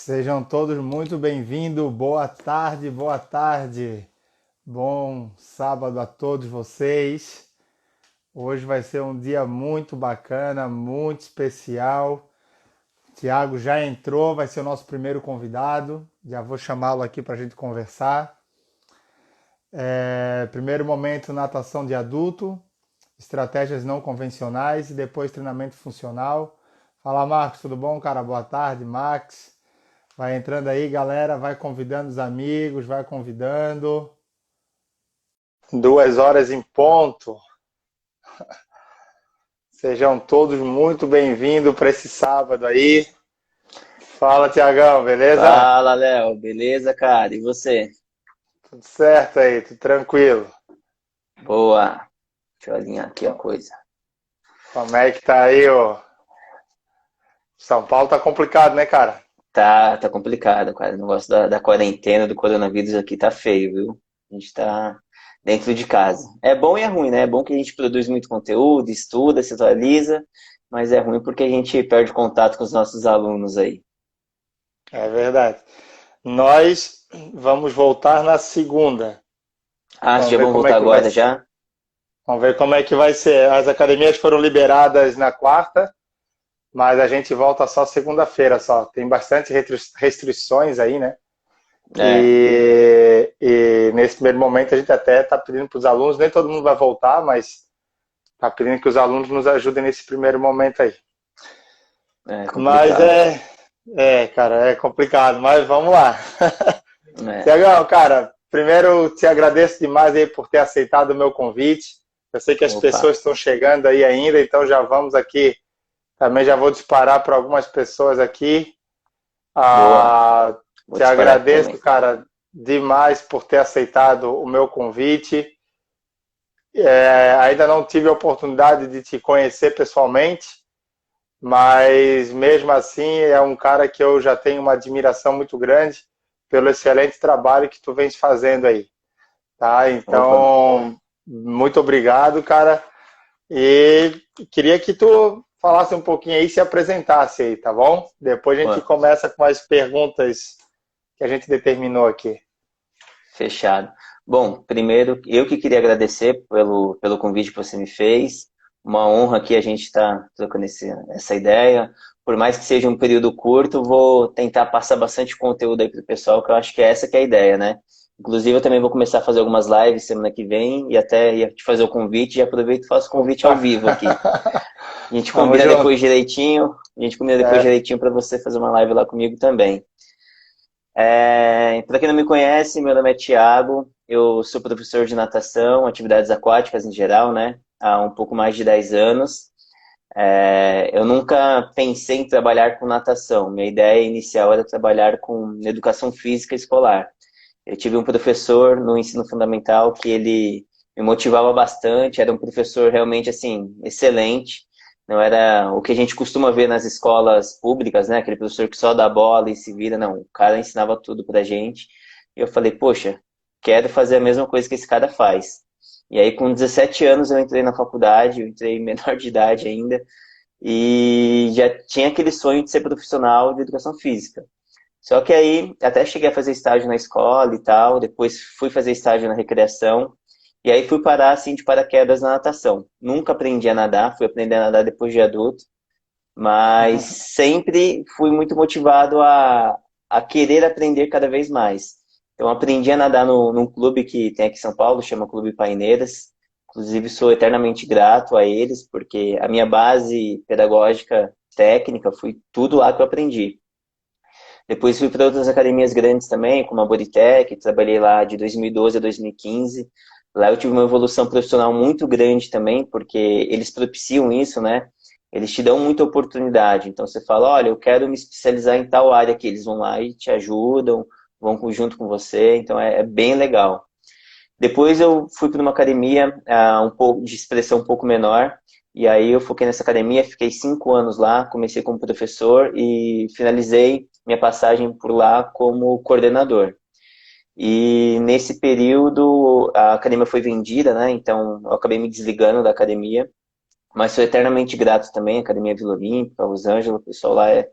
Sejam todos muito bem-vindos. Boa tarde, boa tarde. Bom sábado a todos vocês. Hoje vai ser um dia muito bacana, muito especial. O Tiago já entrou, vai ser o nosso primeiro convidado. Já vou chamá-lo aqui para a gente conversar. Primeiro momento, natação de adulto, estratégias não convencionais e depois treinamento funcional. Fala, Marcos, tudo bom, cara? Boa tarde, Max. Vai entrando aí, galera, vai convidando os amigos, vai convidando. 2 horas em ponto. Sejam todos muito bem-vindos para esse sábado aí. Fala, Tiagão, beleza? Fala, Léo. Beleza, cara? E você? Tudo certo aí, tudo tranquilo. Boa. Deixa eu alinhar aqui a coisa. Como é que tá aí, ô? São Paulo tá complicado, né, cara? Tá complicado, cara. O negócio da quarentena, do coronavírus aqui tá feio, viu? A gente tá dentro de casa. É bom e é ruim, né? É bom que a gente produz muito conteúdo, estuda, se atualiza, mas é ruim porque a gente perde contato com os nossos alunos aí. É verdade. Nós vamos voltar na segunda. Ah, vocês Vamos já ver vão como é voltar que vai agora ser. já? Vamos ver como é que vai ser. As academias foram liberadas na quarta. Mas a gente volta só segunda-feira só. Tem bastante restrições aí, né? É, E nesse primeiro momento a gente até está pedindo para os alunos, nem todo mundo vai voltar, mas está pedindo que os alunos nos ajudem nesse primeiro momento aí. é Mas complicado. cara, é complicado, mas vamos lá. É, Tiagão, cara, primeiro te agradeço demais aí por ter aceitado o meu convite. Eu sei que as opa, pessoas estão chegando aí ainda, então já vamos aqui. Também já vou disparar para algumas pessoas aqui. boa. Ah, Vou te disparar aqui agradeço, também. cara, demais por ter aceitado o meu convite. Ainda não tive a oportunidade de te conhecer pessoalmente, mas mesmo assim é um cara que eu já tenho uma admiração muito grande pelo excelente trabalho que tu vens fazendo aí, tá? Opa, Então, muito obrigado, cara. E queria que tu falasse um pouquinho aí, se apresentasse aí, tá bom? Depois a gente boa. começa com as perguntas que a gente determinou aqui. Fechado. Bom, primeiro, eu que queria agradecer pelo convite que você me fez. Uma honra que a gente está trocando essa ideia. Por mais que seja um período curto, vou tentar passar bastante conteúdo aí para o pessoal, que eu acho que é essa que é a ideia, né? Inclusive, eu também vou começar a fazer algumas lives semana que vem e até ia te fazer o convite e aproveito e faço o convite Opa! ao vivo aqui. Vamos junto. A gente combina depois É, direitinho para você fazer uma live lá comigo também. Para quem não me conhece, meu nome é Thiago, eu sou professor de natação, atividades aquáticas em geral, né? Há um pouco mais de 10 anos. Eu nunca pensei em trabalhar com natação, minha ideia inicial era trabalhar com educação física escolar. Eu tive um professor no ensino fundamental que ele me motivava bastante, era um professor realmente assim, excelente. Não era o que a gente costuma ver nas escolas públicas, né? Aquele professor que só dá bola e se vira, não. O cara ensinava tudo pra gente. E eu falei, poxa, quero fazer a mesma coisa que esse cara faz. E aí, com 17 anos, eu entrei na faculdade, eu entrei menor de idade ainda, e já tinha aquele sonho de ser profissional de educação física. Só que aí até cheguei a fazer estágio na escola e tal, depois fui fazer estágio na recreação, e aí fui parar assim de paraquedas na natação. Nunca aprendi a nadar, fui aprender a nadar depois de adulto, mas sempre fui muito motivado a querer aprender cada vez mais. Então aprendi a nadar num clube que tem aqui em São Paulo, chama Clube Paineiras. Inclusive sou eternamente grato a eles, porque a minha base pedagógica técnica foi tudo lá que eu aprendi. Depois fui para outras academias grandes também, como a Bodytech, trabalhei lá de 2012 a 2015. Lá eu tive uma evolução profissional muito grande também, porque eles propiciam isso, né? Eles te dão muita oportunidade. Então você fala, olha, eu quero me especializar em tal área aqui. Eles vão lá e te ajudam, junto com você. Então é bem legal. Depois eu fui para uma academia um pouco de expressão um pouco menor, e aí eu foquei nessa academia, fiquei 5 anos lá, comecei como professor e finalizei minha passagem por lá como coordenador. E nesse período a academia foi vendida, né? Então eu acabei me desligando da academia, mas sou eternamente grato também, Academia Vila Olímpica, Los Angeles, o pessoal lá é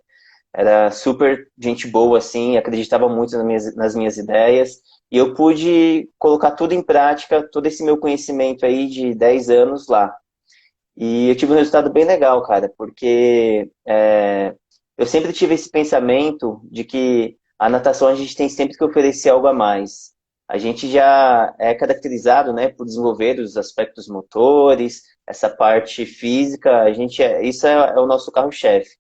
era super gente boa, assim, acreditava muito nas minhas ideias, e eu pude colocar tudo em prática, todo esse meu conhecimento aí de 10 anos lá. E eu tive um resultado bem legal, cara, porque eu sempre tive esse pensamento de que a natação a gente tem sempre que oferecer algo a mais. A gente já é caracterizado, né, por desenvolver os aspectos motores, essa parte física, isso é o nosso carro-chefe.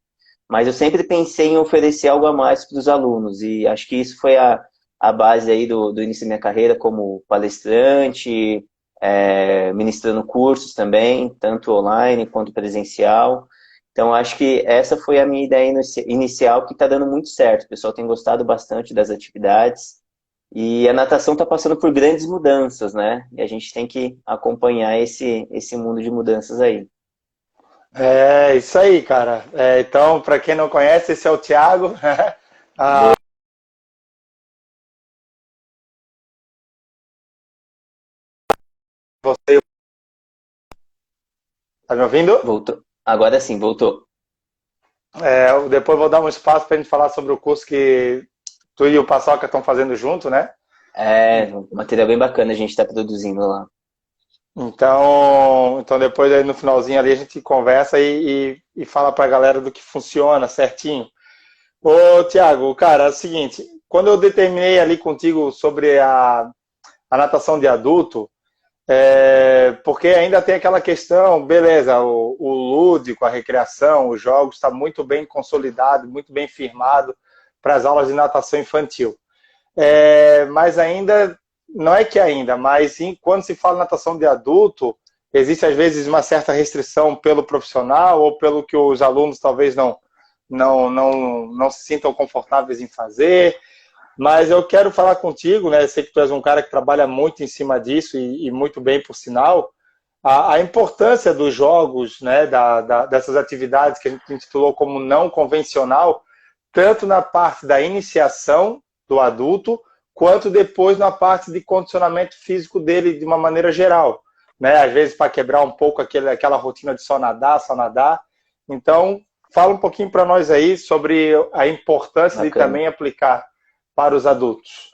Mas eu sempre pensei em oferecer algo a mais para os alunos, e acho que isso foi a base aí do início da minha carreira como palestrante, ministrando cursos também, tanto online quanto presencial. Então, acho que essa foi a minha ideia inicial, que está dando muito certo. O pessoal tem gostado bastante das atividades. E a natação está passando por grandes mudanças, né? E a gente tem que acompanhar esse mundo de mudanças aí. É isso aí, cara. Então, para quem não conhece, esse é o Thiago. Ah, Boa. você tá me ouvindo? Voltou. Agora sim, voltou. Depois vou dar um espaço para a gente falar sobre o curso que tu e o Paçoca estão fazendo junto, né? É, um material bem bacana a gente está produzindo lá. Então depois aí no finalzinho ali a gente conversa e fala para a galera do que funciona certinho. Ô, Tiago, cara, é o seguinte, quando eu determinei ali contigo sobre a natação de adulto, porque ainda tem aquela questão, beleza, o lúdico, a recreação, os jogos está muito bem consolidado, muito bem firmado para as aulas de natação infantil. Mas ainda, não é que ainda, mas quando se fala natação de adulto, existe às vezes uma certa restrição pelo profissional ou pelo que os alunos talvez não se sintam confortáveis em fazer. Mas eu quero falar contigo, né? Sei que tu és um cara que trabalha muito em cima disso e muito bem, por sinal, a importância dos jogos, né? Dessas atividades que a gente intitulou como não convencional, tanto na parte da iniciação do adulto, quanto depois na parte de condicionamento físico dele de uma maneira geral, né? Às vezes para quebrar um pouco aquela rotina de só nadar, só nadar. Então, fala um pouquinho para nós aí sobre a importância de Bacana, também aplicar para os adultos.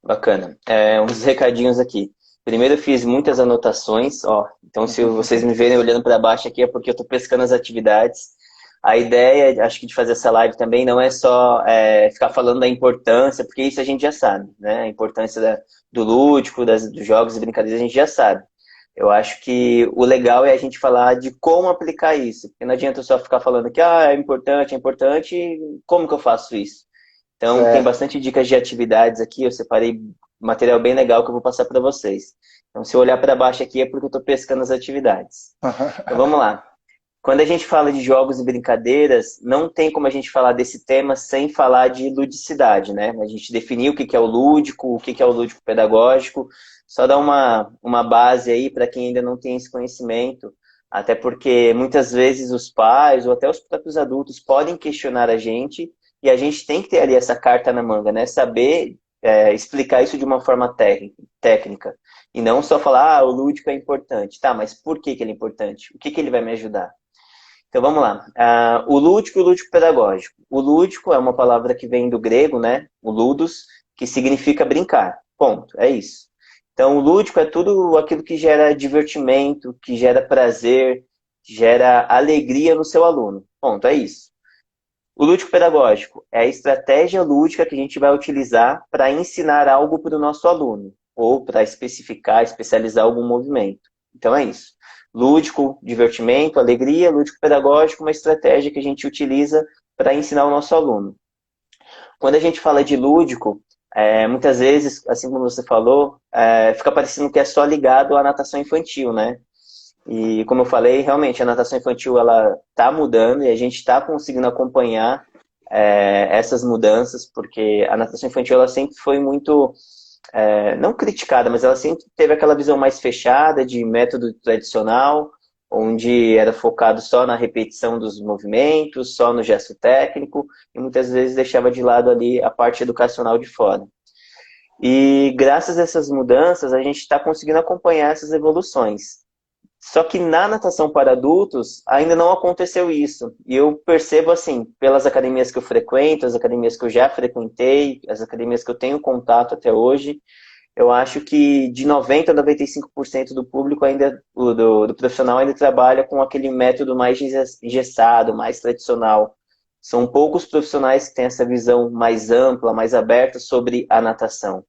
bacana. Uns recadinhos aqui. Primeiro, eu fiz muitas anotações, ó. Então, se vocês me verem olhando para baixo aqui, é porque eu estou pescando as atividades. A ideia, acho que de fazer essa live também não é só ficar falando da importância, porque isso a gente já sabe, né? A importância do lúdico, dos jogos e brincadeiras a gente já sabe. Eu acho que o legal é a gente falar de como aplicar isso. Porque não adianta só ficar falando que é importante, e como que eu faço isso? Então, tem Certo. bastante dicas de atividades aqui. Eu separei material bem legal que eu vou passar para vocês. Então, se eu olhar para baixo aqui é porque eu estou pescando as atividades. Então, vamos lá. Quando a gente fala de jogos e brincadeiras, não tem como a gente falar desse tema sem falar de ludicidade, né? A gente definiu o que é o lúdico, o que é o lúdico pedagógico. Só dar uma base aí para quem ainda não tem esse conhecimento. Até porque muitas vezes os pais ou até os próprios adultos podem questionar a gente e a gente tem que ter ali essa carta na manga, né? Saber explicar isso de uma forma técnica. E não só falar, o lúdico é importante. Tá, mas por que ele é importante? O que ele vai me ajudar? Então vamos lá. O lúdico e o lúdico pedagógico. O lúdico é uma palavra que vem do grego, né? O ludus, que significa brincar. Ponto. É isso. Então o lúdico é tudo aquilo que gera divertimento, que gera prazer, que gera alegria no seu aluno. Ponto. É isso. O lúdico pedagógico é a estratégia lúdica que a gente vai utilizar para ensinar algo para o nosso aluno, ou para especificar, especializar algum movimento. Então é isso. Lúdico, divertimento, alegria, lúdico pedagógico, uma estratégia que a gente utiliza para ensinar o nosso aluno. Quando a gente fala de lúdico, muitas vezes, assim como você falou, fica parecendo que é só ligado à natação infantil, né? E como eu falei, realmente a natação infantil ela está mudando e a gente está conseguindo acompanhar essas mudanças, porque a natação infantil ela sempre foi muito, não criticada, mas ela sempre teve aquela visão mais fechada de método tradicional, onde era focado só na repetição dos movimentos, só no gesto técnico, e muitas vezes deixava de lado ali a parte educacional de fora. E graças a essas mudanças, a gente está conseguindo acompanhar essas evoluções. Só que na natação para adultos ainda não aconteceu isso. E eu percebo assim, pelas academias que eu frequento, as academias que eu já frequentei, as academias que eu tenho contato até hoje, eu acho que de 90% a 95% do público ainda, do profissional ainda trabalha com aquele método mais engessado, mais tradicional. São poucos profissionais que têm essa visão mais ampla, mais aberta sobre a natação.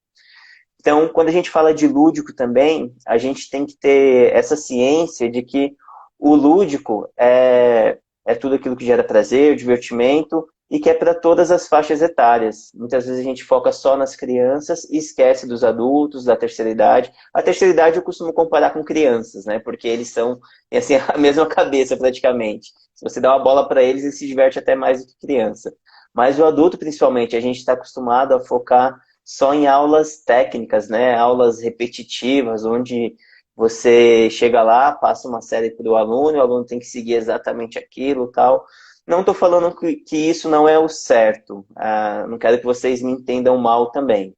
Então, quando a gente fala de lúdico também, a gente tem que ter essa ciência de que o lúdico é tudo aquilo que gera prazer, divertimento, e que é para todas as faixas etárias. Muitas vezes a gente foca só nas crianças e esquece dos adultos, da terceira idade. A terceira idade eu costumo comparar com crianças, né? Porque eles são assim, a mesma cabeça praticamente. Se você dá uma bola para eles, eles se diverte até mais do que criança. Mas o adulto, principalmente, a gente está acostumado a focar só em aulas técnicas, né? Aulas repetitivas, onde você chega lá, passa uma série para o aluno tem que seguir exatamente aquilo, tal. Não estou falando que isso não é o certo. Não quero que vocês me entendam mal também.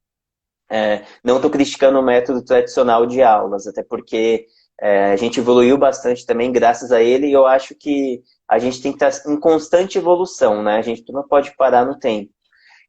Não estou criticando o método tradicional de aulas, até porque a gente evoluiu bastante também graças a ele, e eu acho que a gente tem que estar em constante evolução, né? A gente não pode parar no tempo.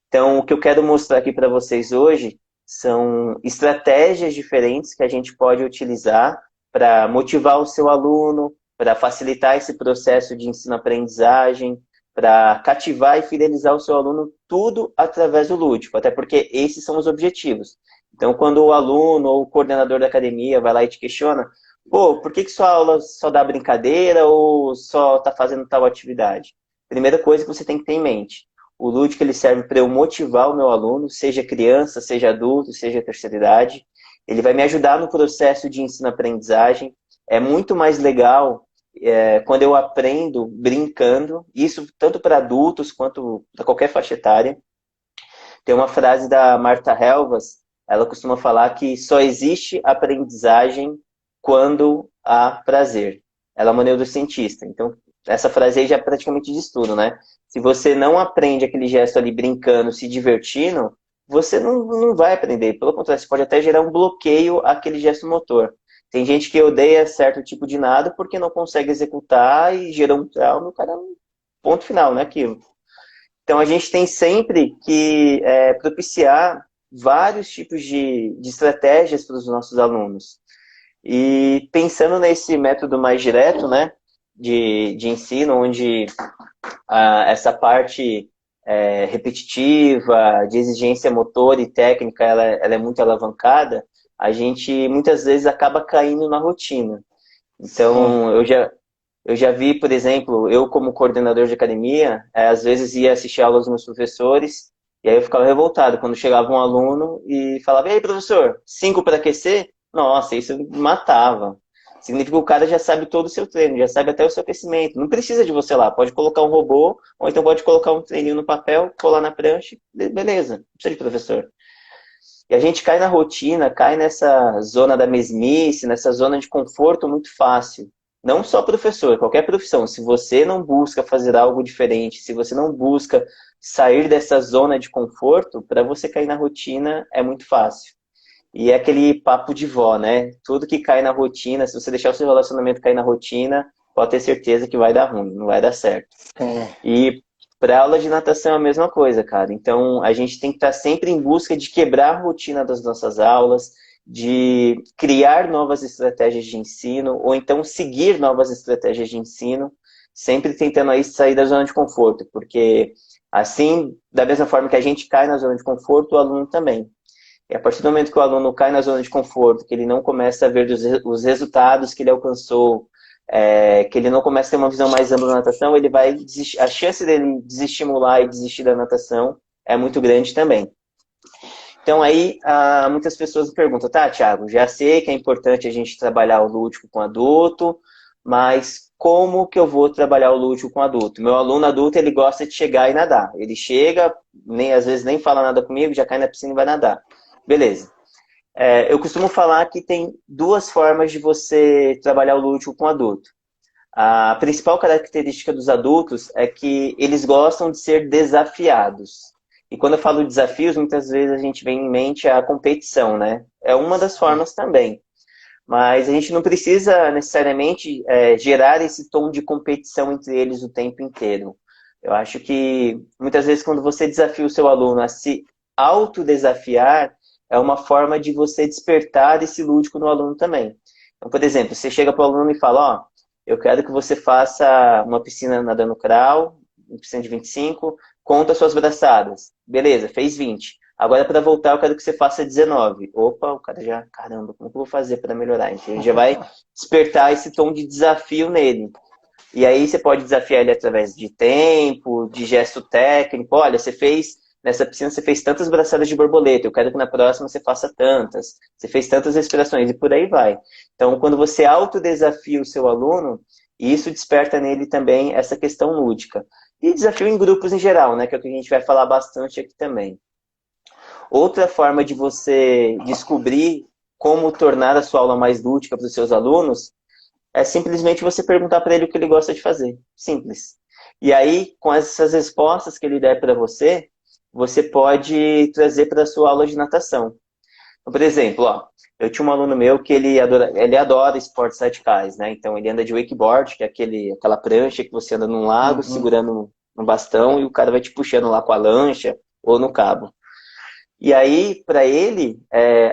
Então, o que eu quero mostrar aqui para vocês hoje são estratégias diferentes que a gente pode utilizar para motivar o seu aluno, para facilitar esse processo de ensino-aprendizagem, para cativar e fidelizar o seu aluno, tudo através do lúdico, até porque esses são os objetivos. Então, quando o aluno ou o coordenador da academia vai lá e te questiona, pô, por que sua aula só dá brincadeira ou só está fazendo tal atividade? Primeira coisa que você tem que ter em mente, o lúdico ele serve para eu motivar o meu aluno, seja criança, seja adulto, seja terceira idade. Ele vai me ajudar no processo de ensino-aprendizagem. É muito mais legal quando eu aprendo brincando, isso tanto para adultos quanto para qualquer faixa etária. Tem uma frase da Marta Helvas, ela costuma falar que só existe aprendizagem quando há prazer. Ela é uma neurocientista, então essa frase aí já praticamente diz tudo, né? Se você não aprende aquele gesto ali brincando, se divertindo, você não vai aprender. Pelo contrário, você pode até gerar um bloqueio àquele gesto motor. Tem gente que odeia certo tipo de nado porque não consegue executar e gera um trauma, o cara, ponto final, né? Aquilo. Então a gente tem sempre que propiciar vários tipos de estratégias para os nossos alunos. E pensando nesse método mais direto, né, de ensino, onde essa parte repetitiva, de exigência motor e técnica, ela é muito alavancada, a gente muitas vezes acaba caindo na rotina. Então, eu já vi, por exemplo, eu como coordenador de academia, às vezes ia assistir aulas dos meus professores, e aí eu ficava revoltado quando chegava um aluno e falava, e aí, professor, 5 para aquecer? Nossa, isso me matava. Significa que o cara já sabe todo o seu treino, já sabe até o seu aquecimento. Não precisa de você lá, pode colocar um robô, ou então pode colocar um treininho no papel, colar na prancha, beleza, não precisa de professor. E a gente cai na rotina, cai nessa zona da mesmice, nessa zona de conforto muito fácil. Não só professor, qualquer profissão. Se você não busca fazer algo diferente, se você não busca sair dessa zona de conforto, para você cair na rotina é muito fácil. E é aquele papo de vó, né? Tudo que cai na rotina, se você deixar o seu relacionamento cair na rotina, pode ter certeza que vai dar ruim, não vai dar certo. E para aula de natação é a mesma coisa, cara. Então, a gente tem que estar sempre em busca de quebrar a rotina das nossas aulas, de criar novas estratégias de ensino, ou então seguir novas estratégias de ensino, sempre tentando aí sair da zona de conforto, porque assim, da mesma forma que a gente cai na zona de conforto, o aluno também. E a partir do momento que o aluno cai na zona de conforto, que ele não começa a ver os resultados que ele alcançou, que ele não começa a ter uma visão mais ampla da natação, ele vai desistir, a chance dele desestimular e desistir da natação é muito grande também. Então aí muitas pessoas me perguntam, tá, Thiago, já sei que é importante a gente trabalhar o lúdico com adulto, mas como que eu vou trabalhar o lúdico com adulto? Meu aluno adulto, ele gosta de chegar e nadar. Ele chega, às vezes nem fala nada comigo, já cai na piscina e vai nadar. Beleza. Eu costumo falar que tem duas formas de você trabalhar o lúdico com adulto. A principal característica dos adultos é que eles gostam de ser desafiados. E quando eu falo desafios, muitas vezes a gente vem em mente a competição, né? É uma das formas também. mas a gente não precisa necessariamente gerar esse tom de competição entre eles o tempo inteiro. Eu acho que muitas vezes quando você desafia o seu aluno a se autodesafiar, é uma forma de você despertar esse lúdico no aluno também. Então, por exemplo, você chega para o aluno e fala, ó, eu quero que você faça uma piscina nadando crawl, uma piscina de 25, conta suas braçadas. Beleza, fez 20. Agora, para voltar, eu quero que você faça 19. Opa, o cara já, caramba, como que eu vou fazer para melhorar? Então, ele já vai despertar esse tom de desafio nele. E aí você pode desafiar ele através de tempo, de gesto técnico. Olha, nessa piscina você fez tantas braçadas de borboleta, eu quero que na próxima você faça tantas. Você fez tantas respirações e por aí vai. Então, quando você autodesafia o seu aluno, isso desperta nele também essa questão lúdica. E desafio em grupos em geral, né, que é o que a gente vai falar bastante aqui também. Outra forma de você descobrir como tornar a sua aula mais lúdica para os seus alunos é simplesmente você perguntar para ele o que ele gosta de fazer. Simples. E aí, com essas respostas que ele der para você, você pode trazer para a sua aula de natação. Então, por exemplo, ó, eu tinha um aluno meu que ele adora esportes radicais, né? Então, ele anda de wakeboard, que é aquela prancha que você anda num lago, segurando no bastão, e o cara vai te puxando lá com a lancha ou no cabo. E aí, para ele,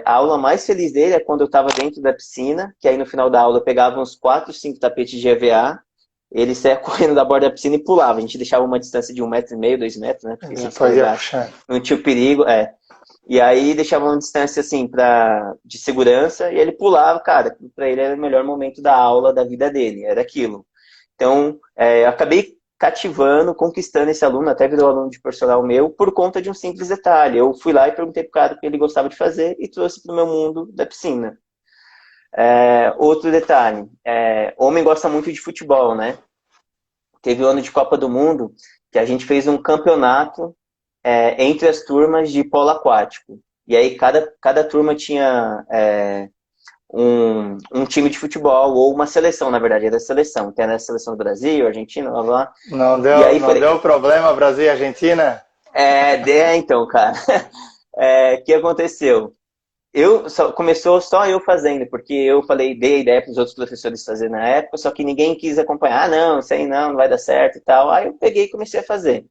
a aula mais feliz dele é quando eu estava dentro da piscina, que aí no final da aula eu pegava uns 4, 5 tapetes de EVA, ele saia correndo da borda da piscina e pulava. A gente deixava uma distância de 1,5 m, 2 metros, né? Porque se escorregar, não tinha o perigo, E aí deixava uma distância, assim, de segurança, e ele pulava, cara, para ele era o melhor momento da aula da vida dele, era aquilo. Então, eu acabei cativando, conquistando esse aluno, até virou aluno de personal meu, por conta de um simples detalhe. Eu fui lá e perguntei pro cara o que ele gostava de fazer e trouxe para o meu mundo da piscina. Outro detalhe, homem gosta muito de futebol, né? Teve o ano de Copa do Mundo que a gente fez um campeonato entre as turmas de polo aquático. E aí cada turma tinha um time de futebol, ou uma seleção, na verdade, era a seleção, que era a seleção do Brasil, Argentina, blá blá. Não E aí deu problema Brasil e Argentina? Então, cara, o que aconteceu? Começou só eu fazendo, porque eu dei a ideia para os outros professores fazer na época, só que ninguém quis acompanhar. Ah, não, isso aí não vai dar certo e tal. Aí eu peguei e comecei a fazer.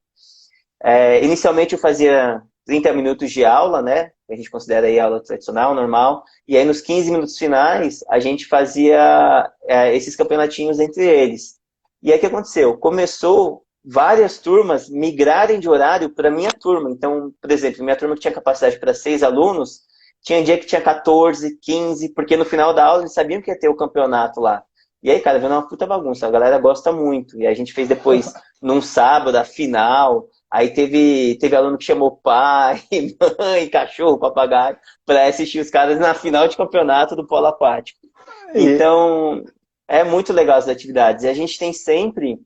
Inicialmente eu fazia 30 minutos de aula, né? A gente considera aí aula tradicional, normal. E aí nos 15 minutos finais, a gente fazia esses campeonatinhos entre eles. E aí o que aconteceu? Começou várias turmas migrarem de horário para minha turma. Então, por exemplo, minha turma que tinha capacidade para 6 alunos, tinha dia que tinha 14, 15, porque no final da aula eles sabiam que ia ter o campeonato lá. E aí, cara, vendo uma puta bagunça. A galera gosta muito. E a gente fez depois, num sábado, a final. Aí teve aluno que chamou pai, mãe, cachorro, papagaio, para assistir os caras na final de campeonato do polo aquático. Então, é muito legal as atividades. E a gente tem sempre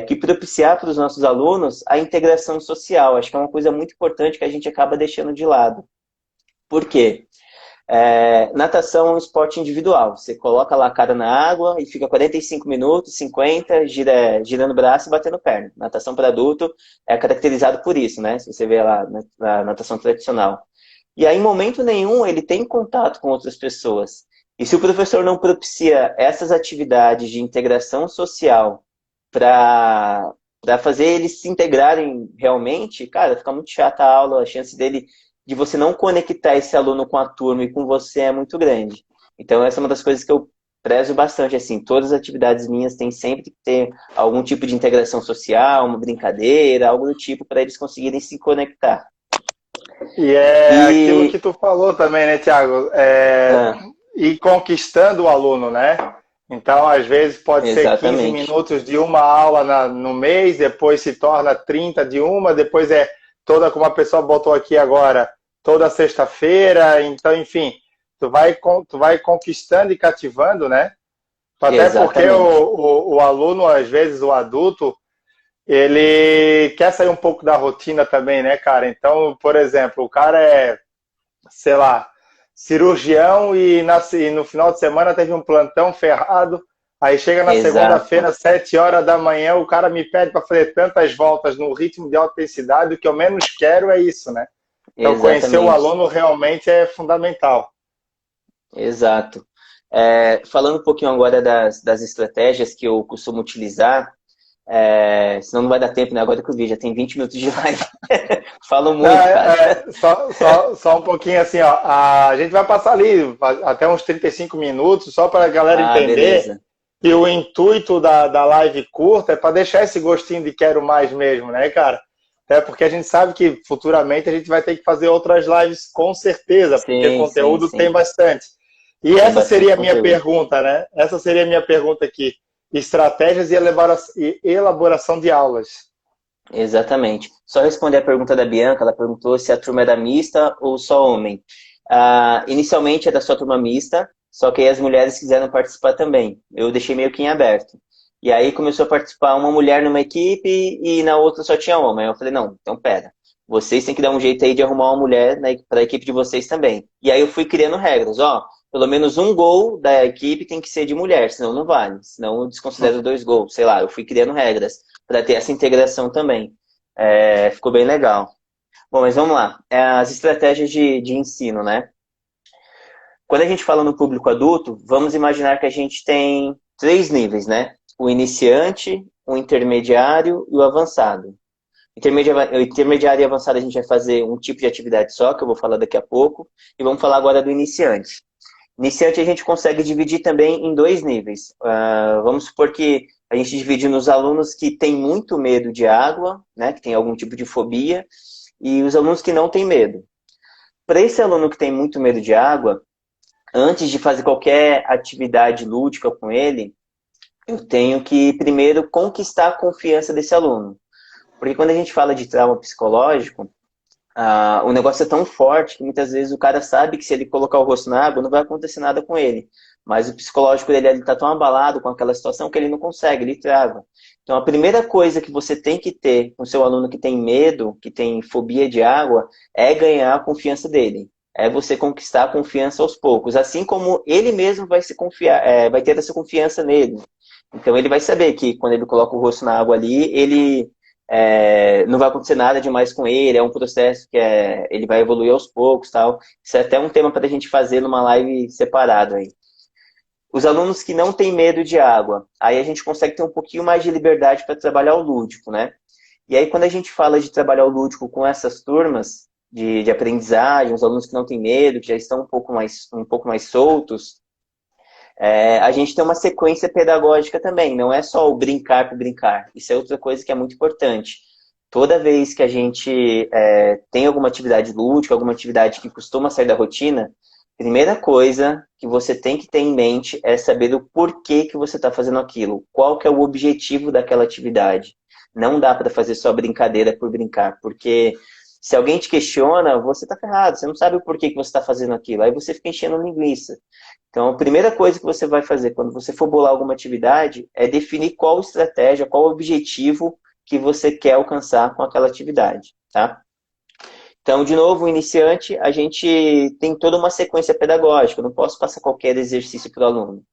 que propiciar para os nossos alunos a integração social. Acho que é uma coisa muito importante que a gente acaba deixando de lado. Por quê? Natação é um esporte individual. Você coloca lá a cara na água e fica 45 minutos, 50, girando o braço e batendo perna. Natação para adulto é caracterizado por isso, né? Se você vê lá na natação tradicional. E aí, em momento nenhum, ele tem contato com outras pessoas. E se o professor não propicia essas atividades de integração social para fazer eles se integrarem realmente, cara, fica muito chata a aula, a chance de você não conectar esse aluno com a turma e com você é muito grande. Então, essa é uma das coisas que eu prezo bastante, assim, todas as atividades minhas têm sempre que ter algum tipo de integração social, uma brincadeira, algo do tipo, para eles conseguirem se conectar. E aquilo que tu falou também, né, Thiago? Ir conquistando o aluno, né? Então, às vezes, pode ser 15 minutos de uma aula no mês, depois se torna 30 de uma, depois toda, como a pessoa botou aqui agora, toda sexta-feira. Então, enfim, tu vai conquistando e cativando, né? Até porque o aluno, às vezes, o adulto, ele quer sair um pouco da rotina também, né, cara? Então, por exemplo, o cara sei lá, cirurgião e no final de semana teve um plantão ferrado. Aí chega na segunda-feira, 7 horas da manhã, o cara me pede para fazer tantas voltas no ritmo de alta intensidade. O que eu menos quero é isso, né? Então, conhecer o aluno realmente é fundamental. Exato. Falando um pouquinho agora das estratégias que eu costumo utilizar, senão não vai dar tempo, né? Agora que eu vi, já tem 20 minutos de live. Falo Não, muito, cara. só um pouquinho assim, ó. A gente vai passar ali até uns 35 minutos, só para a galera Ah, entender beleza. que o intuito da live curta é para deixar esse gostinho de quero mais mesmo, né, cara? Até porque a gente sabe que futuramente a gente vai ter que fazer outras lives com certeza, porque Sim, sim, conteúdo tem sim. bastante. E Tem essa bastante seria a minha conteúdo. pergunta, né? Essa seria a minha pergunta aqui. Estratégias e elaboração de aulas. Exatamente. Só responder a pergunta da Bianca, ela perguntou se a turma era mista ou só homem. Inicialmente era só turma mista, só que aí as mulheres quiseram participar também. Eu deixei meio que em aberto. E aí começou a participar uma mulher numa equipe e na outra só tinha homem. Aí eu falei, não, então pera. Vocês têm que dar um jeito aí de arrumar uma mulher para a equipe de vocês também. E aí eu fui criando regras, ó. Pelo menos um gol da equipe tem que ser de mulher, senão não vale. Senão eu desconsidero 2 gols. Sei lá, eu fui criando regras para ter essa integração também. Ficou bem legal. Bom, mas vamos lá. As estratégias de ensino, né? Quando a gente fala no público adulto, vamos imaginar que a gente tem 3 níveis, né? O iniciante, o intermediário e o avançado. Intermediário e avançado a gente vai fazer um tipo de atividade só, que eu vou falar daqui a pouco, e vamos falar agora do iniciante. Iniciante a gente consegue dividir também em 2 níveis. Vamos supor que a gente divide nos alunos que têm muito medo de água, né, que tem algum tipo de fobia, e os alunos que não têm medo. Para esse aluno que tem muito medo de água, antes de fazer qualquer atividade lúdica com ele, eu tenho que primeiro conquistar a confiança desse aluno. Porque quando a gente fala de trauma psicológico, o negócio é tão forte que muitas vezes o cara sabe que se ele colocar o rosto na água não vai acontecer nada com ele. Mas o psicológico dele está tão abalado com aquela situação que ele não consegue, ele trava. Então a primeira coisa que você tem que ter com seu aluno que tem medo, que tem fobia de água, é ganhar a confiança dele. É você conquistar a confiança aos poucos. Assim como ele mesmo vai se confiar, vai ter essa confiança nele. Então ele vai saber que quando ele coloca o rosto na água ali, ele não vai acontecer nada demais com ele, é um processo que ele vai evoluir aos poucos, tal. Isso é até um tema para a gente fazer numa live separado aí. Os alunos que não têm medo de água, aí a gente consegue ter um pouquinho mais de liberdade para trabalhar o lúdico, né? E aí quando a gente fala de trabalhar o lúdico com essas turmas de aprendizagem, os alunos que não têm medo, que já estão um pouco mais soltos, a gente tem uma sequência pedagógica também, não é só o brincar por brincar. Isso é outra coisa que é muito importante. Toda vez que a gente tem alguma atividade lúdica, alguma atividade que costuma sair da rotina, primeira coisa que você tem que ter em mente é saber o porquê que você está fazendo aquilo. Qual que é o objetivo daquela atividade. Não dá para fazer só brincadeira por brincar, porque se alguém te questiona, você está ferrado, você não sabe o porquê que você está fazendo aquilo. Aí você fica enchendo linguiça. Então, a primeira coisa que você vai fazer quando você for bolar alguma atividade é definir qual estratégia, qual objetivo que você quer alcançar com aquela atividade, tá? Então, de novo, o iniciante, a gente tem toda uma sequência pedagógica, eu não posso passar qualquer exercício para o aluno.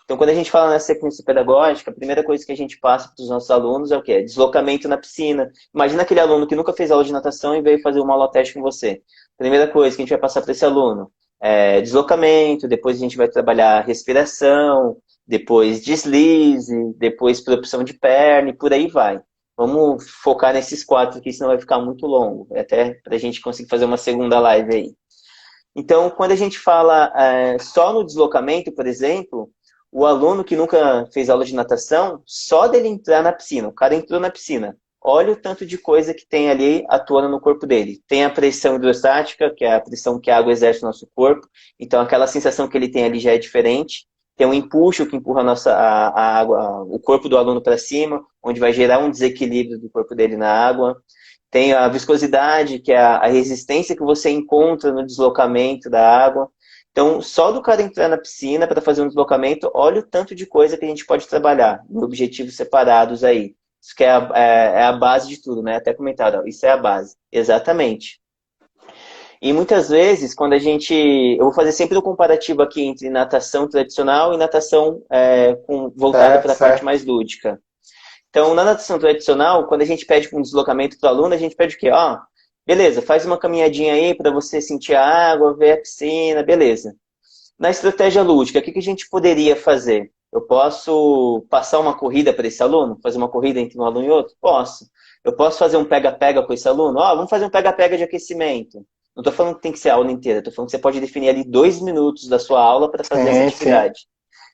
Então, quando a gente fala nessa sequência pedagógica, a primeira coisa que a gente passa para os nossos alunos é o quê? Deslocamento na piscina. Imagina aquele aluno que nunca fez aula de natação e veio fazer uma aula teste com você. Primeira coisa que a gente vai passar para esse aluno é deslocamento, depois a gente vai trabalhar respiração, depois deslize, depois propulsão de perna e por aí vai. Vamos focar nesses 4 aqui, senão vai ficar muito longo. Até para a gente conseguir fazer uma segunda live aí. Então, quando a gente fala só no deslocamento, por exemplo, o aluno que nunca fez aula de natação, só dele entrar na piscina, o cara entrou na piscina, olha o tanto de coisa que tem ali atuando no corpo dele. Tem a pressão hidrostática, que é a pressão que a água exerce no nosso corpo, então aquela sensação que ele tem ali já é diferente. Tem um empuxo que empurra a água, o corpo do aluno para cima, onde vai gerar um desequilíbrio do corpo dele na água. Tem a viscosidade, que é a resistência que você encontra no deslocamento da água. Então, só do cara entrar na piscina para fazer um deslocamento, olha o tanto de coisa que a gente pode trabalhar em objetivos separados aí. Isso que é a base de tudo, né? Até comentaram, isso é a base. Exatamente. E muitas vezes, quando a gente... Eu vou fazer sempre o um comparativo aqui entre natação tradicional e natação voltada Certo, para a parte certo. mais lúdica. Então, na natação tradicional, quando a gente pede um deslocamento para o aluno, a gente pede o quê? Beleza, faz uma caminhadinha aí para você sentir a água, ver a piscina, beleza. Na estratégia lúdica, o que a gente poderia fazer? Eu posso passar uma corrida para esse aluno? Fazer uma corrida entre um aluno e outro? Posso. Eu posso fazer um pega-pega com esse aluno? Vamos fazer um pega-pega de aquecimento. Não estou falando que tem que ser a aula inteira, estou falando que você pode definir ali 2 minutos da sua aula para fazer essa Sim, sim. atividade.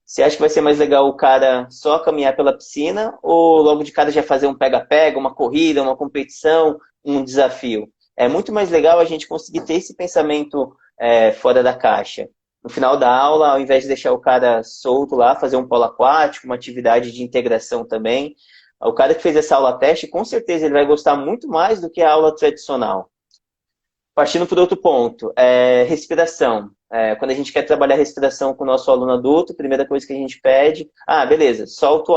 Você acha que vai ser mais legal o cara só caminhar pela piscina ou logo de cara já fazer um pega-pega, uma corrida, uma competição, um desafio? É muito mais legal a gente conseguir ter esse pensamento fora da caixa. No final da aula, ao invés de deixar o cara solto lá, fazer um polo aquático, uma atividade de integração também. O cara que fez essa aula teste, com certeza ele vai gostar muito mais do que a aula tradicional. Partindo para outro ponto, respiração. Quando a gente quer trabalhar respiração com o nosso aluno adulto, a primeira coisa que a gente pede, beleza, solta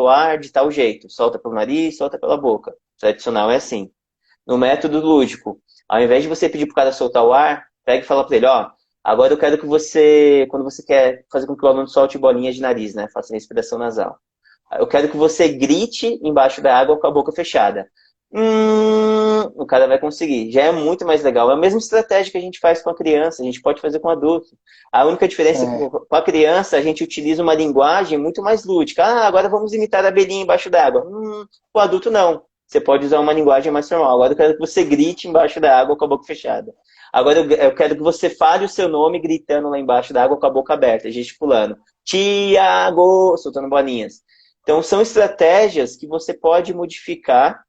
o ar de tal jeito, solta pelo nariz, solta pela boca. O tradicional é assim. No método lúdico, ao invés de você pedir para o cara soltar o ar, pega e fala para ele, agora eu quero que você, quando você quer fazer com que o aluno solte bolinhas de nariz, né, faça respiração nasal. Eu quero que você grite embaixo da água com a boca fechada. O cara vai conseguir. Já é muito mais legal. É a mesma estratégia que a gente faz com a criança, a gente pode fazer com o adulto. A única diferença é que É, com a criança a gente utiliza uma linguagem muito mais lúdica. Agora vamos imitar a abelhinha embaixo d'água. Com o adulto não. Você pode usar uma linguagem mais formal. Agora eu quero que você grite embaixo da água com a boca fechada. Agora eu quero que você fale o seu nome gritando lá embaixo da água com a boca aberta, gesticulando. Tiago, soltando bolinhas. Então são estratégias que você pode modificar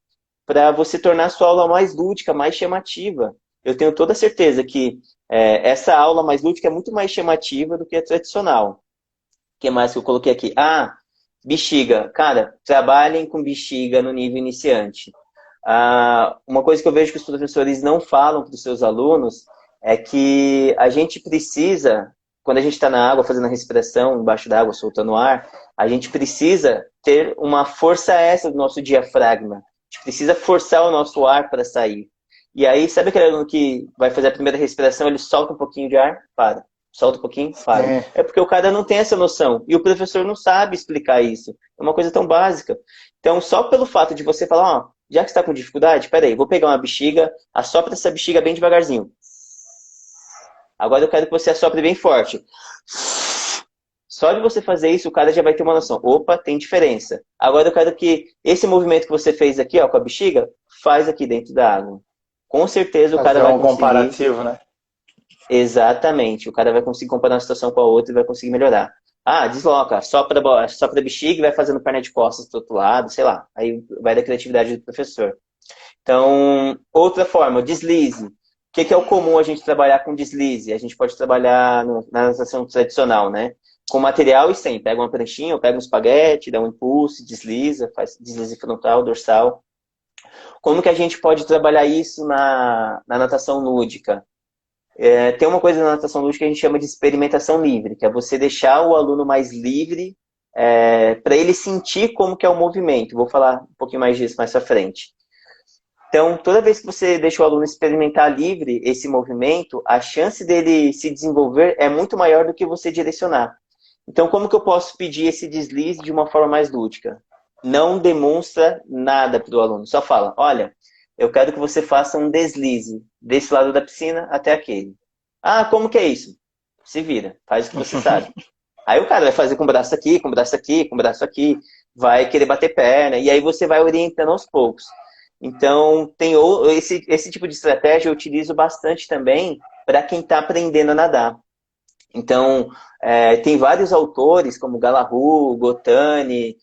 para você tornar a sua aula mais lúdica, mais chamativa. Eu tenho toda a certeza que essa aula mais lúdica é muito mais chamativa do que a tradicional. O que mais que eu coloquei aqui? Bexiga. Cara, trabalhem com bexiga no nível iniciante. Uma coisa que eu vejo que os professores não falam para os seus alunos é que a gente precisa, quando a gente está na água fazendo a respiração, embaixo da água, soltando ar, a gente precisa ter uma força extra do nosso diafragma. A gente precisa forçar o nosso ar para sair. E aí, sabe aquele aluno que vai fazer a primeira respiração, ele solta um pouquinho de ar, para. Solta um pouquinho, para. sim. É porque o cara não tem essa noção. E o professor não sabe explicar isso. É uma coisa tão básica. Então, só pelo fato de você falar, já que está com dificuldade, peraí, vou pegar uma bexiga, assopra essa bexiga bem devagarzinho. Agora eu quero que você assopre bem forte. Só de você fazer isso, o cara já vai ter uma noção. Opa, tem diferença. Agora eu quero que esse movimento que você fez aqui, com a bexiga, faz aqui dentro da água. Com certeza o cara Fazer vai um conseguir. comparativo, né? Exatamente. O cara vai conseguir comparar uma situação com a outra e vai conseguir melhorar. Desloca. Sopra a bexiga e vai fazendo perna de costas do outro lado, sei lá. Aí vai da criatividade do professor. Então, outra forma, o deslize. O que é o comum a gente trabalhar com deslize? A gente pode trabalhar na natação tradicional, né? Com material e sem. Pega uma pranchinha, ou pega um espaguete, dá um impulso, desliza, faz deslize frontal, dorsal. Como que a gente pode trabalhar isso na natação lúdica? Tem uma coisa na natação lúdica que a gente chama de experimentação livre, que é você deixar o aluno mais livre para ele sentir como que é o movimento. Vou falar um pouquinho mais disso mais pra frente. Então, toda vez que você deixa o aluno experimentar livre esse movimento, a chance dele se desenvolver é muito maior do que você direcionar. Então, como que eu posso pedir esse deslize de uma forma mais lúdica? Não demonstra nada para o aluno, só fala, olha, eu quero que você faça um deslize desse lado da piscina até aquele. Como que é isso? Se vira, faz o que você sabe. Aí o cara vai fazer com o braço aqui, com o braço aqui, com o braço aqui, vai querer bater perna, e aí você vai orientando aos poucos. Então, esse tipo de estratégia eu utilizo bastante também para quem está aprendendo a nadar. Então, tem vários autores, como Galahu, Gotani,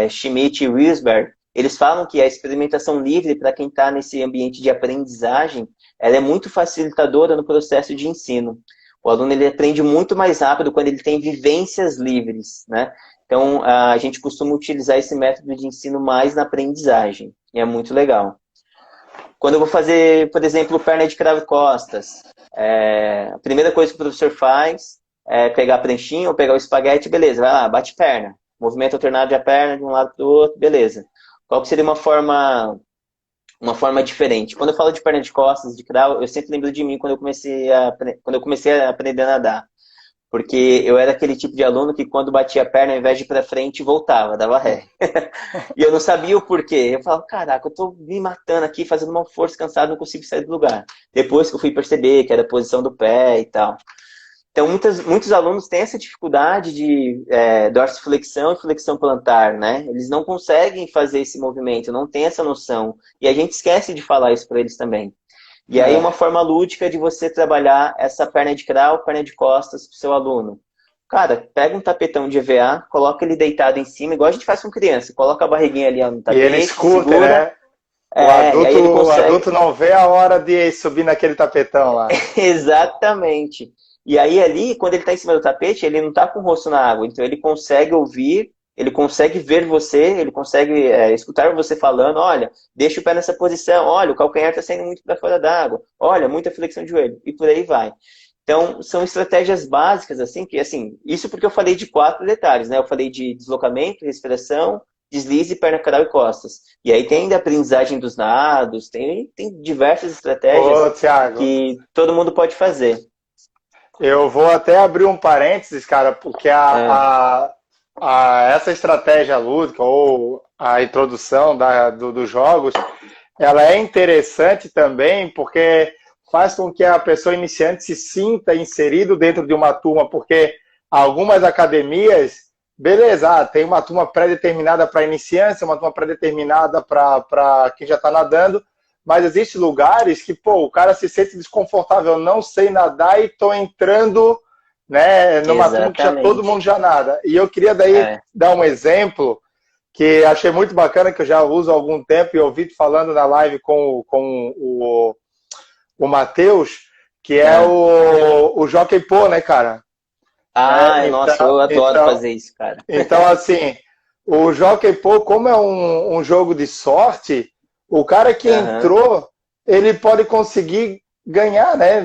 Schmidt e Wiesberg, eles falam que a experimentação livre para quem está nesse ambiente de aprendizagem, ela é muito facilitadora no processo de ensino. O aluno ele aprende muito mais rápido quando ele tem vivências livres, né? Então, a gente costuma utilizar esse método de ensino mais na aprendizagem, e é muito legal. Quando eu vou fazer, por exemplo, perna de cravo e costas, a primeira coisa que o professor faz é pegar a pranchinha ou pegar o espaguete, beleza, vai lá, bate perna. Movimento alternado de a perna de um lado para o outro, beleza. Qual que seria uma forma diferente? Quando eu falo de perna de costas, de cravo, eu sempre lembro de mim quando eu comecei a aprender a nadar. Porque eu era aquele tipo de aluno que quando batia a perna, ao invés de ir para frente, voltava, dava ré. E eu não sabia o porquê. Eu falava, caraca, eu tô me matando aqui, fazendo uma força cansada, não consigo sair do lugar. Depois que eu fui perceber que era a posição do pé e tal. Então, muitos alunos têm essa dificuldade de dorsiflexão e flexão plantar, né? Eles não conseguem fazer esse movimento, não têm essa noção. E a gente esquece de falar isso para eles também. E aí, uma forma lúdica de você trabalhar essa perna de crawl, perna de costas para o seu aluno. Cara, pega um tapetão de EVA, coloca ele deitado em cima, igual a gente faz com criança. Coloca a barriguinha ali no E eles tapete, curtem, segura. né? O E aí ele o consegue. adulto não vê a hora de subir naquele tapetão lá. Exatamente. E aí ali, quando ele está em cima do tapete, ele não está com o rosto na água. Então ele consegue ouvir, ele consegue ver você, ele consegue escutar você falando, olha, deixa o pé nessa posição, olha, o calcanhar está saindo muito para fora d'água, olha, muita flexão de joelho, e por aí vai. Então, são estratégias básicas, assim, que, assim, isso porque eu falei de 4 detalhes, né? Eu falei de deslocamento, respiração, deslize, perna, canal e costas. E aí tem a aprendizagem dos nados, tem diversas estratégias Ô, Thiago, que todo mundo pode fazer. eu vou até abrir um parênteses, cara, porque É, essa estratégia lúdica ou a introdução dos jogos, ela é interessante também porque faz com que a pessoa iniciante se sinta inserido dentro de uma turma, porque algumas academias, beleza, tem uma turma pré-determinada para iniciantes, uma turma pré-determinada para quem já está nadando, mas existem lugares que, pô, o cara se sente desconfortável, não sei nadar e estou entrando, né, numa turma que já todo mundo exatamente. já nada. E eu queria daí É, dar um exemplo que achei muito bacana, que eu já uso há algum tempo e ouvi falando na live com o Matheus, que é é. o Jockey Pô, né, cara? Né? Nossa, eu adoro fazer isso, cara. Então, assim, o Jockey Pô, como é um jogo de sorte, o cara que Aham, entrou, ele pode conseguir ganhar, né?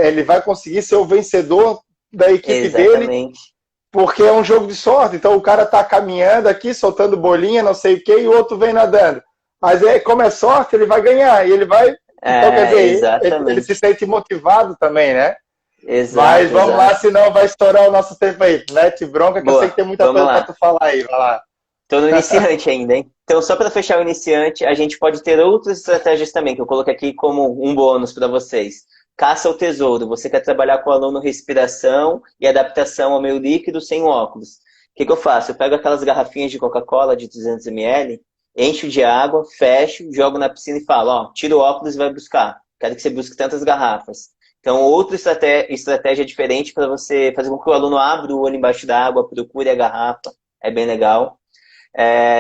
Ele vai conseguir ser o vencedor da equipe dele, exatamente. porque é um jogo de sorte. Então, o cara tá caminhando aqui, soltando bolinha, não sei o quê, e o outro vem nadando. Mas como é sorte, ele vai ganhar. E ele vai. Então, quer dizer, ele se Exatamente. sente motivado também, né? Mas Exato, vamos lá, exato. senão vai estourar o nosso tempo aí. Mete bronca, que eu sei que Boa, tem muita vamos coisa para tu lá. falar aí. Vai lá. Tô no iniciante ainda, hein? Então, só para fechar o iniciante, a gente pode ter outras estratégias também, que eu coloquei aqui como um bônus para vocês. Caça ao tesouro. Você quer trabalhar com o aluno respiração e adaptação ao meio líquido sem óculos. O que eu faço? Eu pego aquelas garrafinhas de Coca-Cola de 200 ml, encho de água, fecho, jogo na piscina e falo, ó, tira o óculos e vai buscar. Quero que você busque tantas garrafas. Então, outra estratégia diferente para você fazer com que o aluno abra o olho embaixo da água, procure a garrafa. É bem legal.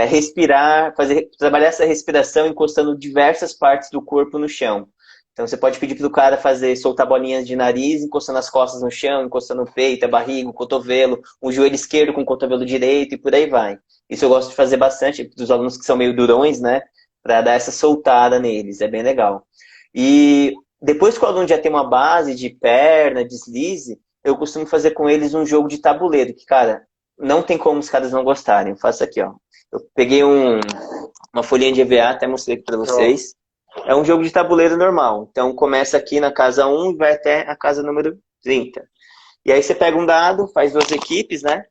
Respirar, trabalhar essa respiração encostando diversas partes do corpo no chão. Então você pode pedir para o cara soltar bolinhas de nariz, encostando as costas no chão, encostando o peito, a barriga, o cotovelo, o joelho esquerdo com o cotovelo direito e por aí vai. Isso eu gosto de fazer bastante dos alunos que são meio durões, né? Para dar essa soltada neles, é bem legal. E depois que o aluno já tem uma base de perna, deslize, eu costumo fazer com eles um jogo de tabuleiro, que, cara, não tem como os caras não gostarem. Eu faço aqui, ó. Eu peguei uma folhinha de EVA, até mostrei aqui para Show. vocês. É um jogo de tabuleiro normal. Então começa aqui na casa 1 e vai até a casa número 30. E aí você pega um dado, faz 2 equipes, né?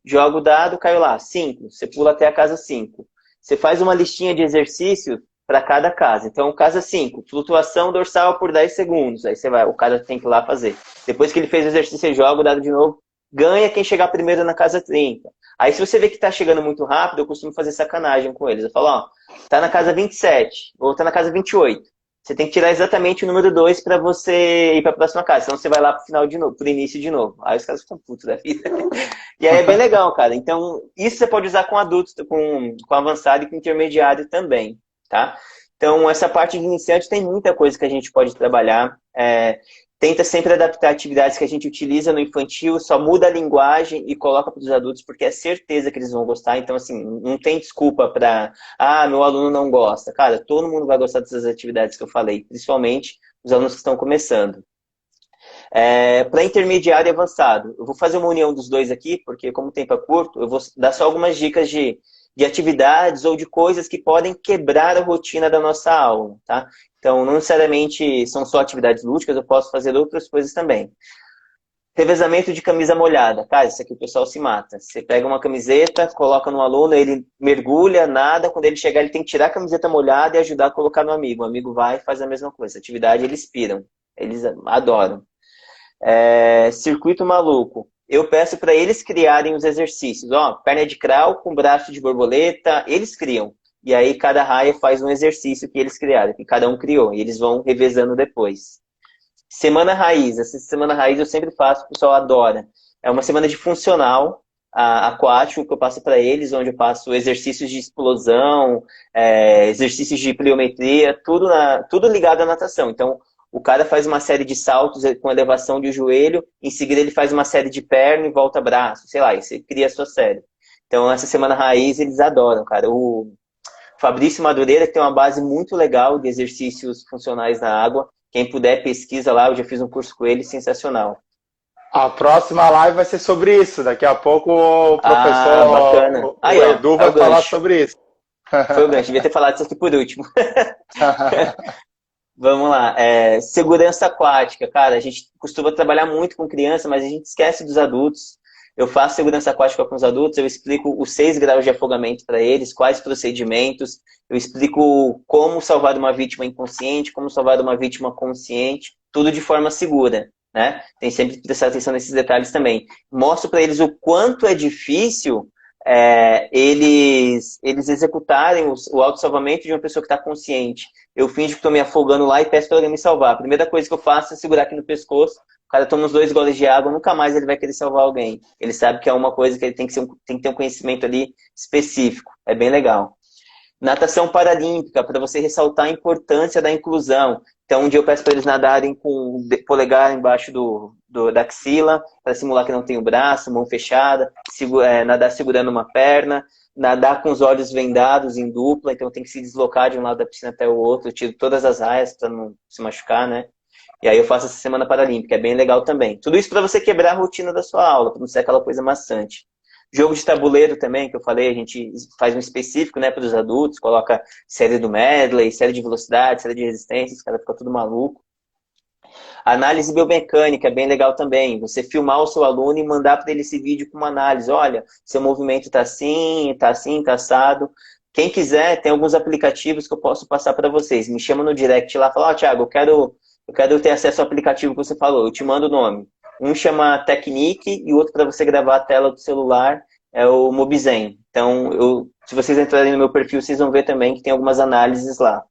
Joga o dado, caiu lá, 5. Você pula até a casa 5. Você faz uma listinha de exercício para cada casa. Então, casa 5, flutuação dorsal por 10 segundos. Aí você vai, o cara tem que ir lá fazer. Depois que ele fez o exercício, você joga o dado de novo. Ganha quem chegar primeiro na casa 30. Aí, se você vê que tá chegando muito rápido, eu costumo fazer sacanagem com eles. Eu falo, ó, tá na casa 27, ou tá na casa 28. Você tem que tirar exatamente o número 2 para você ir para a próxima casa. Senão você vai lá pro final de novo, pro início de novo. Aí os caras ficam putos da vida. E aí é bem legal, cara. Então, isso você pode usar com adultos, com avançado e com intermediário também, tá? Então, essa parte de iniciante tem muita coisa que a gente pode trabalhar. Tenta sempre adaptar atividades que a gente utiliza no infantil, só muda a linguagem e coloca para os adultos, porque é certeza que eles vão gostar. Então, assim, não tem desculpa para, meu aluno não gosta. Cara, todo mundo vai gostar dessas atividades que eu falei, principalmente os alunos que estão começando. Para intermediário e avançado, eu vou fazer uma união dos dois aqui, porque como o tempo é curto, eu vou dar só algumas dicas de atividades ou de coisas que podem quebrar a rotina da nossa aula, tá? Então, não necessariamente são só atividades lúdicas, eu posso fazer outras coisas também. Revezamento de camisa molhada. Cara, isso aqui o pessoal se mata. Você pega uma camiseta, coloca no aluno, ele mergulha, nada. Quando ele chegar, ele tem que tirar a camiseta molhada e ajudar a colocar no amigo. O amigo vai e faz a mesma coisa. Atividade, eles piram. Eles adoram. circuito maluco. Eu peço para eles criarem os exercícios. Ó, perna de crawl com braço de borboleta, eles criam. E aí cada raia faz um exercício que eles criaram, que cada um criou. E eles vão revezando depois. Semana raiz. Essa semana raiz eu sempre faço, o pessoal adora. É uma semana de funcional aquático que eu passo para eles, onde eu passo exercícios de explosão, exercícios de pliometria, tudo ligado à natação. Então, o cara faz uma série de saltos com elevação de joelho, em seguida ele faz uma série de perna e volta braço, sei lá, e você cria a sua série. Então, essa semana raiz eles adoram, cara. O Fabrício Madureira, que tem uma base muito legal de exercícios funcionais na água. Quem puder, pesquisa lá, eu já fiz um curso com ele, sensacional. A próxima live vai ser sobre isso. Daqui a pouco o professor Bacana. o Aí, ó, Edu vai falar sobre isso. Foi o gancho, devia ter falado isso aqui por último. Vamos lá. Segurança aquática. Cara, a gente costuma trabalhar muito com criança, mas a gente esquece dos adultos. Eu faço segurança aquática com os adultos, eu explico os 6 graus de afogamento para eles, quais procedimentos, eu explico como salvar uma vítima inconsciente, como salvar uma vítima consciente, tudo de forma segura, né? Tem sempre que prestar atenção nesses detalhes também. Mostro para eles o quanto é difícil eles executarem o autossalvamento de uma pessoa que está consciente. Eu finjo que estou me afogando lá e peço para alguém me salvar. A primeira coisa que eu faço é segurar aqui no pescoço. O cara toma uns 2 goles de água, nunca mais ele vai querer salvar alguém. Ele sabe que é uma coisa que ele tem que ter um conhecimento ali específico. É bem legal. Natação paralímpica, para você ressaltar a importância da inclusão. Então, um dia eu peço para eles nadarem com o polegar embaixo da axila, para simular que não tem o braço, mão fechada, nadar segurando uma perna, nadar com os olhos vendados em dupla, então tem que se deslocar de um lado da piscina até o outro, eu tiro todas as raias para não se machucar, né? E aí eu faço essa semana paralímpica, é bem legal também. Tudo isso para você quebrar a rotina da sua aula, para não ser aquela coisa maçante. Jogo de tabuleiro também, que eu falei, a gente faz um específico, né, para os adultos, coloca série do medley, série de velocidade, série de resistência, os caras ficam tudo maluco. Análise biomecânica é bem legal também. Você filmar o seu aluno e mandar para ele esse vídeo com uma análise. Olha, seu movimento está assim, está assado. Quem quiser, tem alguns aplicativos que eu posso passar para vocês. Me chama no direct lá, fala, Thiago, eu quero ter acesso ao aplicativo que você falou, eu te mando o nome. Um chama Technique e o outro para você gravar a tela do celular é o Mobizen. Então, se vocês entrarem no meu perfil, vocês vão ver também que tem algumas análises lá.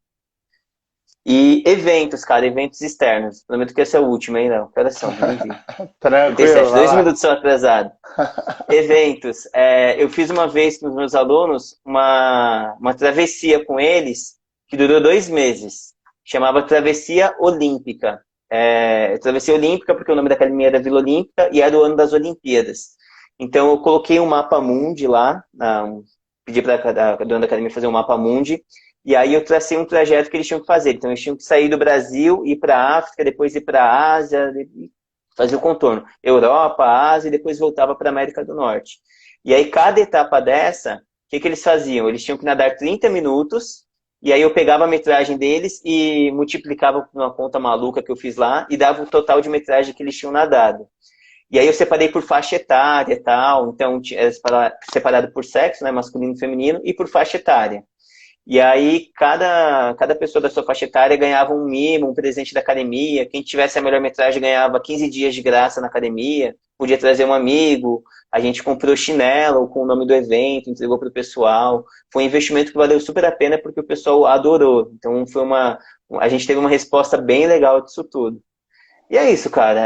E eventos, cara, eventos externos. Prometo que esse é o último, hein, não? Coração, nem vi. Tranquilo. 2 minutos só atrasado. Eventos. Eu fiz uma vez com os meus alunos uma travessia com eles que durou 2 meses. Chamava Travessia Olímpica. Travessia Olímpica porque o nome da academia era Vila Olímpica e era o ano das Olimpíadas. Então eu coloquei um mapa mundi lá, pedi para a dona da academia fazer um mapa mundi, e aí eu tracei um trajeto que eles tinham que fazer. Então eles tinham que sair do Brasil, ir para a África, depois ir para a Ásia, fazer o contorno. Europa, Ásia e depois voltava para a América do Norte. E aí cada etapa dessa, o que eles faziam? Eles tinham que nadar 30 minutos, e aí eu pegava a metragem deles e multiplicava por uma conta maluca que eu fiz lá e dava o total de metragem que eles tinham nadado. E aí eu separei por faixa etária e tal, então era separado por sexo, né, masculino e feminino, e por faixa etária. E aí cada pessoa da sua faixa etária ganhava um mimo, um presente da academia. Quem tivesse a melhor metragem ganhava 15 dias de graça na academia, podia trazer um amigo. A gente comprou chinelo com o nome do evento, entregou para o pessoal. Foi um investimento que valeu super a pena porque o pessoal adorou. Então a gente teve uma resposta bem legal disso tudo. E é isso, cara.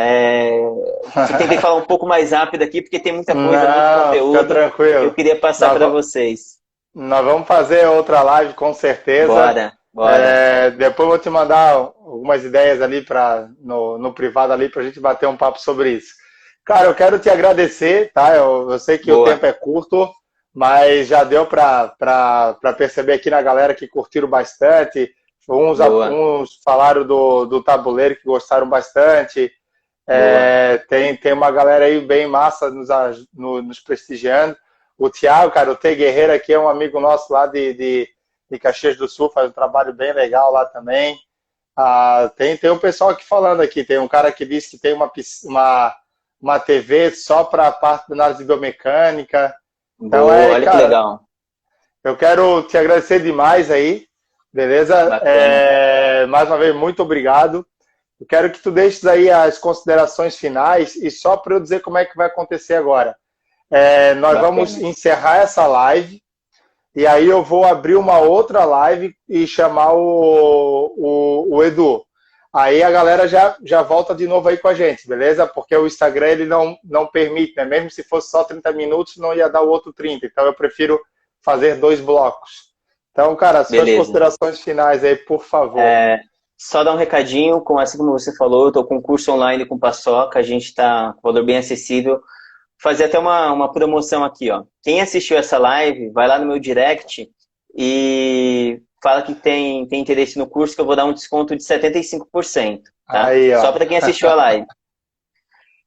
Eu tentei falar um pouco mais rápido aqui porque tem muita coisa, muito conteúdo. Fica tranquilo. Eu queria passar para vocês. Nós vamos fazer outra live com certeza. Bora. Depois eu vou te mandar algumas ideias ali no privado ali pra gente bater um papo sobre isso. Cara, eu quero te agradecer, tá? Eu sei que o tempo é curto, mas já deu para perceber aqui na galera que curtiram bastante. Uns falaram do tabuleiro que gostaram bastante. Tem uma galera aí bem massa nos prestigiando. O Thiago, cara, o T Guerreiro aqui é um amigo nosso lá de Caxias do Sul, faz um trabalho bem legal lá também. Tem um pessoal aqui falando aqui, tem um cara que disse que tem uma TV só para a parte da análise biomecânica. Então, olha cara, que legal. Eu quero te agradecer demais aí, beleza? Mais uma vez, muito obrigado. eu quero que tu deixes aí as considerações finais e só para eu dizer como é que vai acontecer agora. Nós vamos Bacana. encerrar essa live e aí eu vou abrir uma outra live e chamar o Edu. Aí a galera já volta de novo aí com a gente, beleza? Porque o Instagram ele não permite, né? Mesmo se fosse só 30 minutos, não ia dar o outro 30. Então eu prefiro fazer 2 blocos. Então, cara, suas Beleza. considerações finais aí, por favor. Só dar um recadinho, assim como você falou, eu estou com um curso online com Paçoca, a gente está com valor bem acessível. Fazer até uma promoção aqui, ó. Quem assistiu essa live, vai lá no meu direct e fala que tem interesse no curso, que eu vou dar um desconto de 75%, tá? Aí, ó. Só para quem assistiu a live.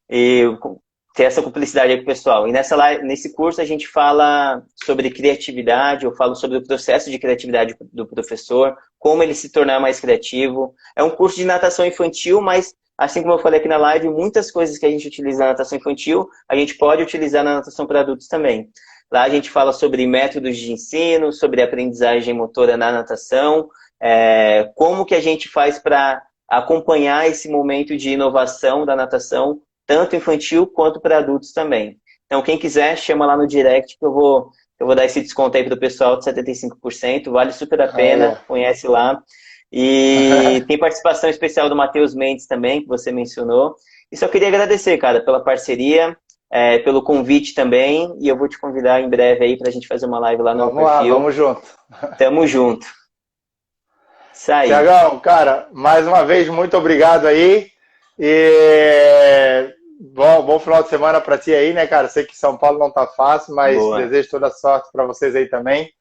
E ter essa cumplicidade aí com o pessoal. E nesse curso a gente fala sobre criatividade, eu falo sobre o processo de criatividade do professor, como ele se tornar mais criativo. É um curso de natação infantil, mas, assim como eu falei aqui na live, muitas coisas que a gente utiliza na natação infantil, a gente pode utilizar na natação para adultos também. Lá a gente fala sobre métodos de ensino, sobre aprendizagem motora na natação, como que a gente faz para acompanhar esse momento de inovação da natação, tanto infantil quanto para adultos também. Então, quem quiser, chama lá no direct que eu vou dar esse desconto aí para o pessoal de 75%, vale super a pena, conhece lá. E tem participação especial do Matheus Mendes também, que você mencionou. E só queria agradecer, cara, pela parceria, pelo convite também, e eu vou te convidar em breve aí para a gente fazer uma live lá no meu perfil. Vamos junto. Tamo junto. Isso aí. Tiagão, cara, mais uma vez, muito obrigado aí. E bom final de semana para ti aí, né, cara? Sei que São Paulo não tá fácil, mas desejo toda sorte para vocês aí também.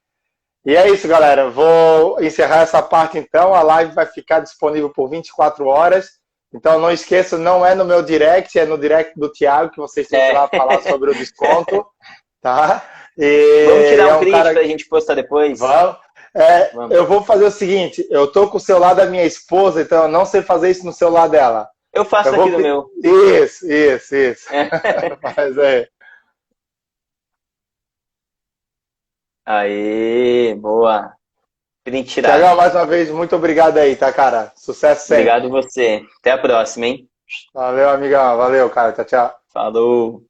E é isso, galera. Vou encerrar essa parte então. A live vai ficar disponível por 24 horas. Então não esqueça, não é no meu direct, é no direct do Thiago que vocês têm que ir lá falar sobre o desconto, tá? Vamos tirar um print pra gente postar depois? Vamos. Eu vou fazer o seguinte, eu tô com o celular da minha esposa, então eu não sei fazer isso no celular dela. Eu faço aqui no meu. Isso. Mas Aí, boa. Print tirado. Thiagão, mais uma vez, muito obrigado aí, tá, cara? Sucesso sempre. Obrigado você. Até a próxima, hein? Valeu, amigão. Valeu, cara. Tchau, tchau. Falou.